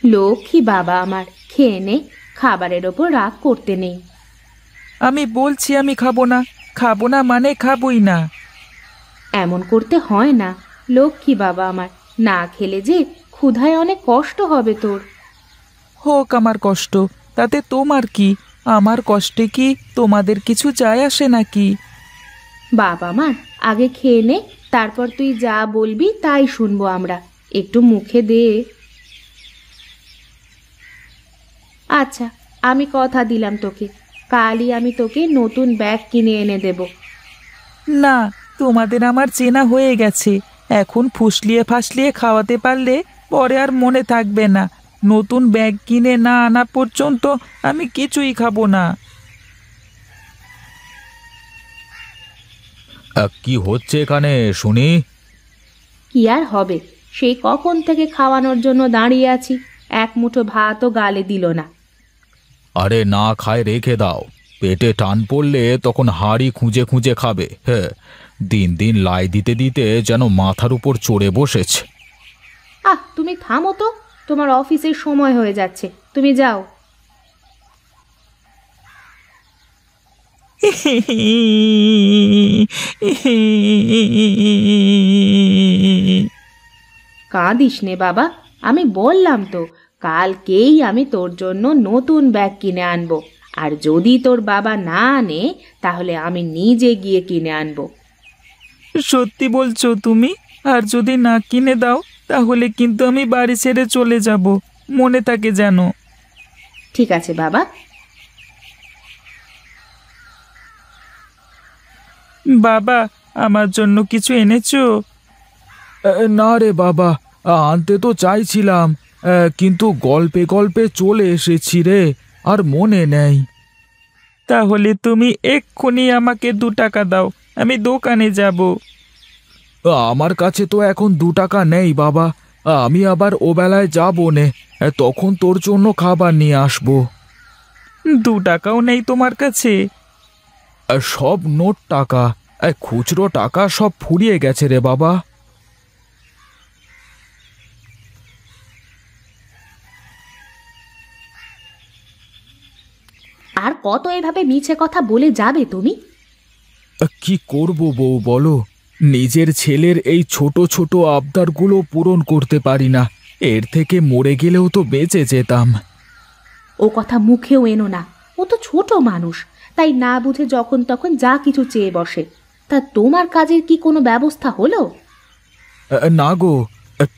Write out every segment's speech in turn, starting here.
লক্ষ্মী বাবা আমার, খেয়ে নে, খাবারের ওপর রাগ করতে নেই। আমি বলছি আমি খাবো না, খাবো না মানে খাবোই না। এমন করতে হয় না, লক্ষ্মী বাবা আমার, না খেলে যে ক্ষুধায় অনেক কষ্ট হবে তোর। হোক আমার কষ্ট, তাতে তোমার কি? আমার কষ্টে কি তোমাদের কিছু যায় আসে নাকি? বাবা আমার, আগে খেয়ে নে, তারপর তুই যা বলবি তাই শুনবো আমরা। একটু মুখে দে। আচ্ছা, আমি কথা দিলাম তোকে, কালই আমি তোকে নতুন ব্যাগ কিনে এনে দেব। না, তোমাদের আমার চেনা হয়ে গেছে। এখন ফুসলিয়ে ফাসলিয়ে খাওয়াতে পারলে পরে আর মনে থাকবে না। নতুন ব্যাগ কিনে না আনা পর্যন্ত আমি কিছুই খাবো না। কি হচ্ছে এখানে শুনি? কি আর হবে, সেই কখন থেকে খাওয়ানোর জন্য দাঁড়িয়ে আছি, এক মুঠো ভাতও গালে দিল না। আরে না খায় রেখে দাও, পেটে টান পড়লে তখন হাঁড়ি খুঁজে খুঁজে খাবে। হ্যাঁ, দিন দিন লাই দিতে দিতে যেন মাথার উপর চড়ে বসেছে। তুমি থামো তো, তোমার অফিসের সময় হয়ে যাচ্ছে, তুমি যাও। কাঁদিস নে বাবা, আমি বললাম তো, কালকেই আমি তোর জন্য নতুন ব্যাগ কিনে আনবো। আর যদি তোর বাবা না আনে, তাহলে আমি নিজে গিয়ে কিনে আনবো। সত্যি বলছো তুমি? আর যদি না কিনে দাও তাহলে কিন্তু আমি বাড়ি ছেড়ে চলে যাব, মনে থাকে যেন। ঠিক আছে বাবা। বাবা, আমার জন্য কিছু এনেছো? না রে বাবা, আনতে তো চাইছিলাম, কিন্তু গল্পে গল্পে চলে এসেছি রে, আর মনে নেই। তাহলে তুমি এক্ষুনি আমাকে 2 টাকা দাও, আমি দোকানে যাব। আমার কাছে তো এখন 2 টাকা নেই বাবা, আমি আবার ওবেলায় যাবো নে, তখন তোর জন্য খাবার নিয়ে আসবো। 2 টাকাও নেই তোমার কাছে? সব নোট টাকা, খুচরো টাকা সব ফুরিয়ে গেছে রে বাবা। আর কত এভাবে মিছে কথা বলে যাবে তুমি? কি করব বউ বলো, নিজের ছেলের এই ছোট ছোট আবদারগুলো পূরণ করতে পারি না, এর থেকে মরে গেলেও তো বেঁচে যেতাম। ও কথা মুখেও এনো না, ও তো ছোট মানুষ, তাই না বুঝে যখন তখন যা কিছু চেয়ে বসে। তা তোমার কাজের কি কোনো ব্যবস্থা হলো? না গো,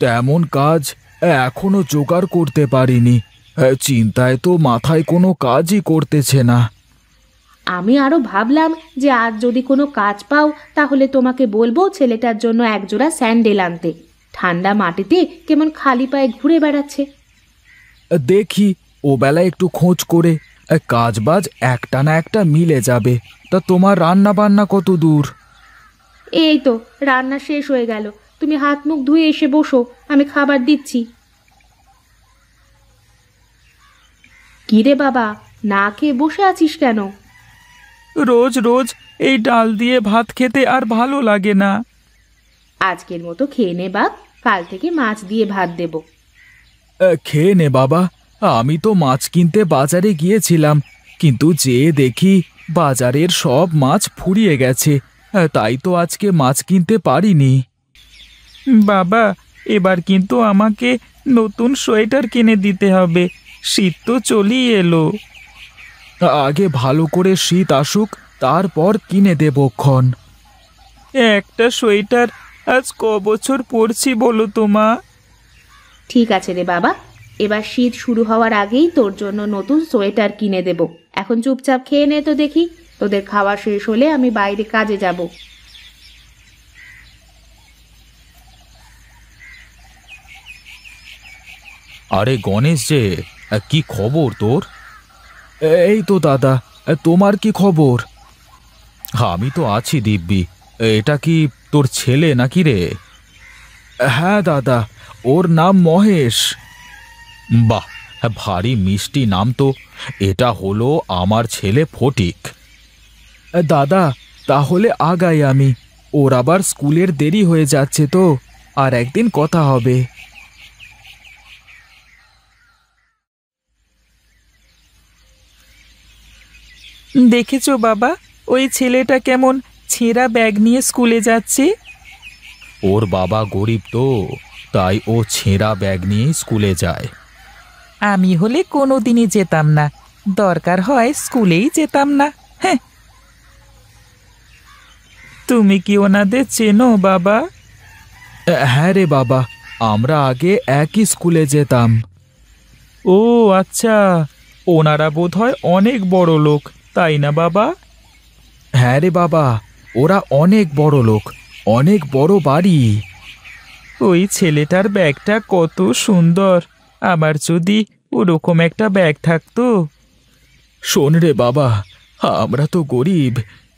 তেমন কাজ এখনো জোগাড় করতে পারিনি, চিন্তায় তো মাথায় কোনো কাজই করতেছে না। আমি আরো ভাবলাম যে আজ যদি কোনো কাজ পাও, তাহলে তোমাকে বলবো ছেলেটার জন্য একজোড়া স্যান্ডেল আনতে। ঠান্ডা মাটিতে কেমন খালি পায়ে ঘুরে বেড়াচ্ছে। দেখি ও বেলা একটু খোঁজ করে, কাজ বাজ একটা না একটা মিলে যাবে। তা তোমার রান্না বান্না কত দূর? এই তো রান্না শেষ হয়ে গেল, তুমি হাত মুখ ধুয়ে এসে বসো, আমি খাবার দিচ্ছি। কিরে বাবা, না খেয়ে বসে আছিস কেন? রোজ রোজ এই ডাল দিয়ে ভাত খেতে আর ভালো লাগে না। আজকের মতো খেয়ে নে বাপ, কাল থেকে মাছ দিয়ে ভাত দেব। খেয়ে নে বাবা, আমি তো মাছ কিনতে বাজারে গিয়েছিলাম, কিন্তু যেয়ে দেখি বাজারের সব মাছ ফুরিয়ে গেছে, তাই তো আজকে মাছ কিনতে পারিনি। বাবা, এবার কিন্তু আমাকে নতুন সোয়েটার কিনে দিতে হবে, শীত তো চলেই এলো। আগে ভালো করে শীত আসুক, তারপর কিনে দেবক্ষণ। একটা সোয়েটার আজ বছর পরছি বলো তো মা? ঠিক আছে রে বাবা, এবার শীত শুরু হওয়ার আগেই তোর জন্য নতুন সোয়েটার কিনে দেব। এখন চুপচাপ খেয়ে নে তো দেখি, তোদের খাওয়া শেষ হলে আমি বাইরে কাজে যাব। আরে গণেশ যে, কি খবর তোর? এই তো দাদা, তোমার কি খবর? আমি তো আছি দিব্যি। এটা কি তোর ছেলে নাকি রে? হ্যাঁ দাদা, ওর নাম মহেশ। বাহ, ভারী মিষ্টি নাম তো। এটা হলো আমার ছেলে ফটিক। দাদা, তাহলে আগাই আমি, ওর আবার স্কুলের দেরি হয়ে যাচ্ছে তো, আর একদিন কথা হবে। দেখেছো বাবা, ওই ছেলেটা কেমন ছেঁড়া ব্যাগ নিয়ে স্কুলে যাচ্ছে। ওর বাবা গরিব তো, তাই ও ছেঁড়া ব্যাগ নিয়ে স্কুলে যায়। আমি হলে কোনোদিনই যেতাম না, দরকার হয় স্কুলেই যেতাম না। হ্যাঁ। তুমি কি ওনাদের চেনো বাবা? হ্যাঁ রে বাবা, আমরা আগে একই স্কুলে যেতাম। ও আচ্ছা, ওনারা বোধহয় অনেক বড় লোক, তাই না বাবা? হ্যাঁ রে বাবা, ওরা অনেক বড় লোক, অনেক বড় বাড়ি। ওই ছেলেটার ব্যাগটা কত সুন্দর, আমার যদি ওরকম একটা ব্যাগ থাকতো। শোন রে বাবা, আমরা তো গরিব,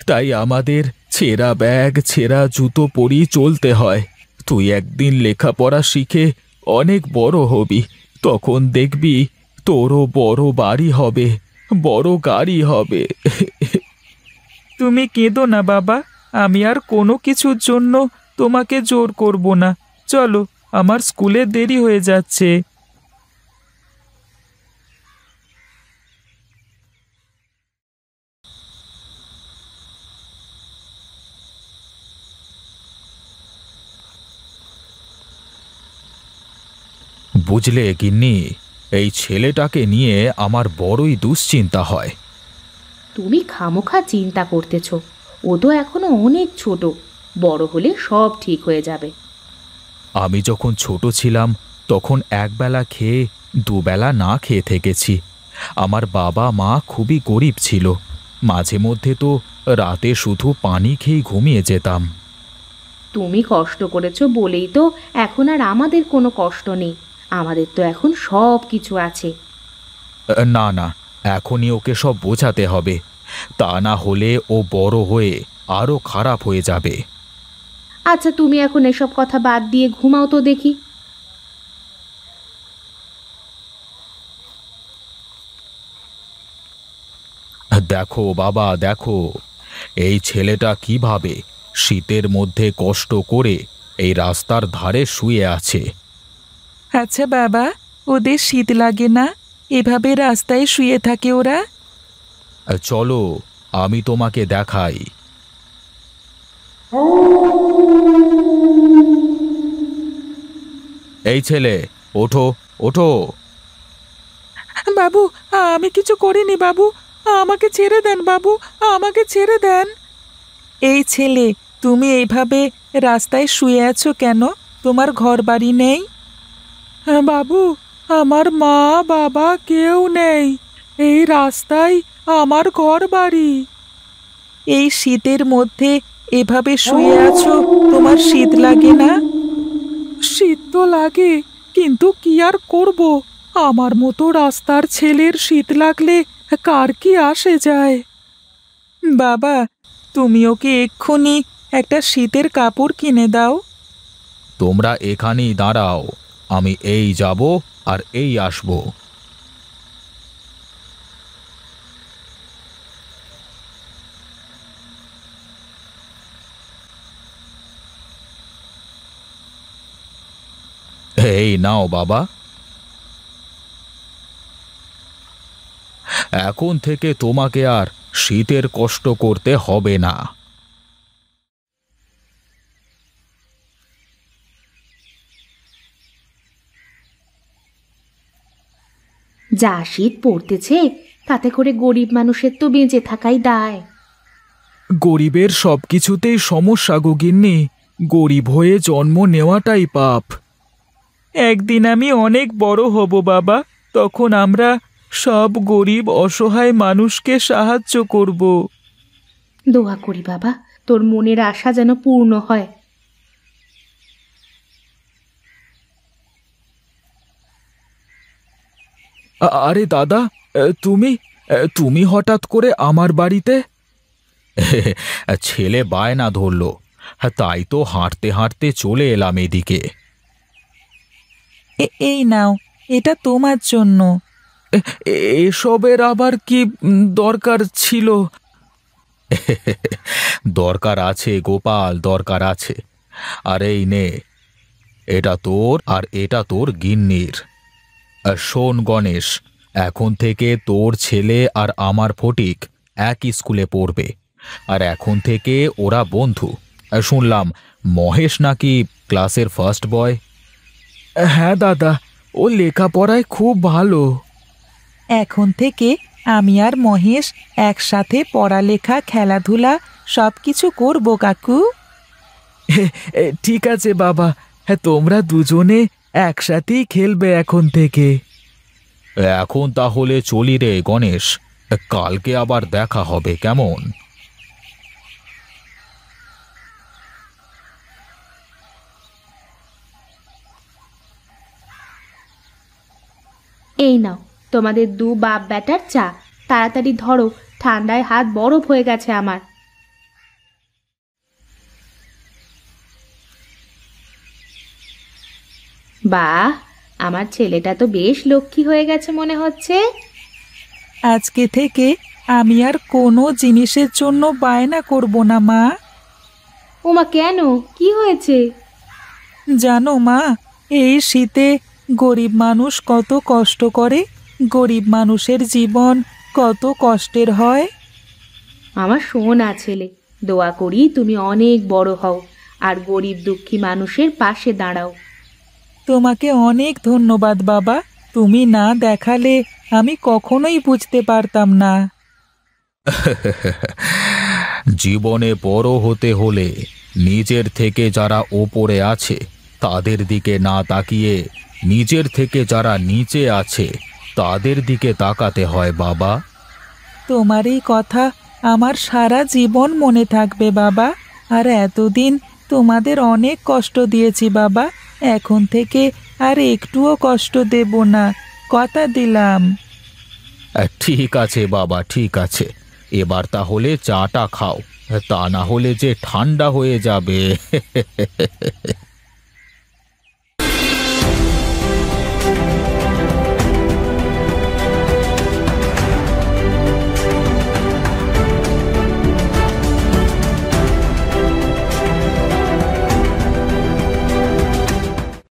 তাই আমাদের ছেঁড়া ব্যাগ ছেঁড়া জুতো পরেই চলতে হয়। তুই একদিন লেখাপড়া শিখে অনেক বড় হবি, তখন দেখবি তোরও বড় বাড়ি হবে, বড় গাড়ি হবে। তুমি কেঁদো না বাবা, আমি আর কোনো কিছুর জন্য তোমাকে জোর করব না। চলো, আমার স্কুলে দেরি হয়ে যাচ্ছে। বুঝলে গিন্নি, এই ছেলেটাকে নিয়ে আমার বড়ই দুশ্চিন্তা হয়। তুমি খামোখা চিন্তা করতেছ, ও তো এখনো অনেক ছোট, বড় হলে সব ঠিক হয়ে যাবে। আমি যখন ছোট ছিলাম তখন একবেলা খেয়ে দুবেলা না খেয়ে থেকেছি। আমার বাবা মা খুবই গরিব ছিল, মাঝে মধ্যে তো রাতে শুধু পানি খেয়ে ঘুমিয়ে যেতাম। তুমি কষ্ট করেছো বলেই তো এখন আর আমাদের কোনো কষ্ট নেই, আমাদের তো এখন সব কিছু আছে। না না, এখনই ওকে সব বোঝাতে হবে, তা না হলে ও বড় হয়ে আরও খারাপ হয়ে যাবে। আচ্ছা, তুমি এখন এসব কথা বাদ দিয়ে ঘুমাও তো দেখি। দেখো বাবা, দেখো এই ছেলেটা কিভাবে শীতের মধ্যে কষ্ট করে এই রাস্তার ধারে শুয়ে আছে। আচ্ছা বাবা, ওদের শীত লাগে না? এভাবে রাস্তায় শুয়ে থাকে ওরা? চলো, আমি তোমাকে দেখাই। এই ছেলে, ওঠো ওঠো। বাবু, আমি কিছু করিনি বাবু, আমাকে ছেড়ে দেন বাবু, আমাকে ছেড়ে দেন। এই ছেলে, তুমি এইভাবে রাস্তায় শুয়ে আছো কেন? তোমার ঘর বাড়ি নেই? বাবু, আমার মা বাবা কেউ নেই, এই রাস্তায় আমার ঘর বাড়ি। এই শীতের মধ্যে এভাবে শুয়ে আছো, তোমার শীত লাগে না? শীত তো লাগে, কিন্তু কি আর করব, আমার মতো রাস্তার ছেলের শীত লাগলে কার কি আসে যায়। বাবা, তুমি ওকে এক্ষুনি একটা শীতের কাপড় কিনে দাও। তোমরা এখানেই দাঁড়াও, আমি এই যাব আর এই আসব। এই নাও বাবা, এখন থেকে তোমাকে আর শীতের কষ্ট করতে হবে না। যা শীত পড়তেছে, তাতে করে গরিব মানুষের তো বেঁচে থাকাই দায়। গরিবের সবকিছুতেই সমস্যা গো গিন্নি, গরিব হয়ে জন্ম নেওয়াটাই পাপ। একদিন আমি অনেক বড় হব বাবা, তখন আমরা সব গরিব অসহায় মানুষকে সাহায্য করব। দোয়া করি বাবা, তোর মনের আশা যেন পূর্ণ হয়। আরে দাদা, তুমি তুমি হঠাৎ করে আমার বাড়িতে? ছেলে বায়না ধরল, তাই তো হাঁটতে হাঁটতে চলে এলাম এদিকে। এই নাও, এটা তোমার জন্য। এসবের আবার কি দরকার ছিল? দরকার আছে গোপাল, দরকার আছে। আর এই নে, এটা তোর আর এটা তোর গিন্নির। আর শোন গণেশ, এখন থেকে তোর ছেলে আর আমার ফটিক একই স্কুলে পড়বে, আর এখন থেকে ওরা বন্ধু। শুনলাম মহেশ নাকি ক্লাসের ফার্স্ট বয়। হ্যাঁ দাদা, ও লেখাপড়ায় খুব ভালো। এখন থেকে আমি আর মহেশ একসাথে পড়ালেখা খেলাধুলা সব কিছু করবো কাকু। ঠিক আছে বাবা, হ্যাঁ তোমরা দুজনে একসাথেই খেলবে এখন থেকে। এখন তাহলে চলি রে গণেশ, কালকে আবার দেখা হবে কেমন? এই নাও তোমাদের দু বাপ বেটার চা, তাড়াতাড়ি ধরো, ঠান্ডায় হাত বরফ হয়ে গেছে আমার। বাহ, আমার ছেলেটা তো বেশ লক্ষ্মী হয়ে গেছে মনে হচ্ছে। আজকে থেকে আমি আর কোনো জিনিসের জন্য বায়না করব না মা। ওমা, কেন, কি হয়েছে? জানো মা, এই শীতে গরিব মানুষ কত কষ্ট করে, গরিব মানুষের জীবন কত কষ্টের হয়। আমার সোনা ছেলে, দোয়া করি তুমি অনেক বড় হও আর গরিব দুঃখী মানুষের পাশে দাঁড়াও। তোমাকে অনেক ধন্যবাদ বাবা, তুমি না দেখালে আমি কখনোই বুঝতে পারতাম না। জীবনে বড় হতে হলে নিজের থেকে যারা ওপরে আছে তাদের দিকে না তাকিয়ে নিজের থেকে যারা নিচে আছে তাদের দিকে তাকাতে হয় বাবা। তোমার এই কথা আমার সারা জীবন মনে থাকবে বাবা। আর এতদিন তোমাদের অনেক কষ্ট দিয়েছি বাবা, এখন থেকে আর একটুও কষ্ট দেব না, কথা দিলাম। ঠিক আছে বাবা, ঠিক আছে, এবার তাহলে চাটা খাও, তা না হলে যে ঠান্ডা হয়ে যাবে।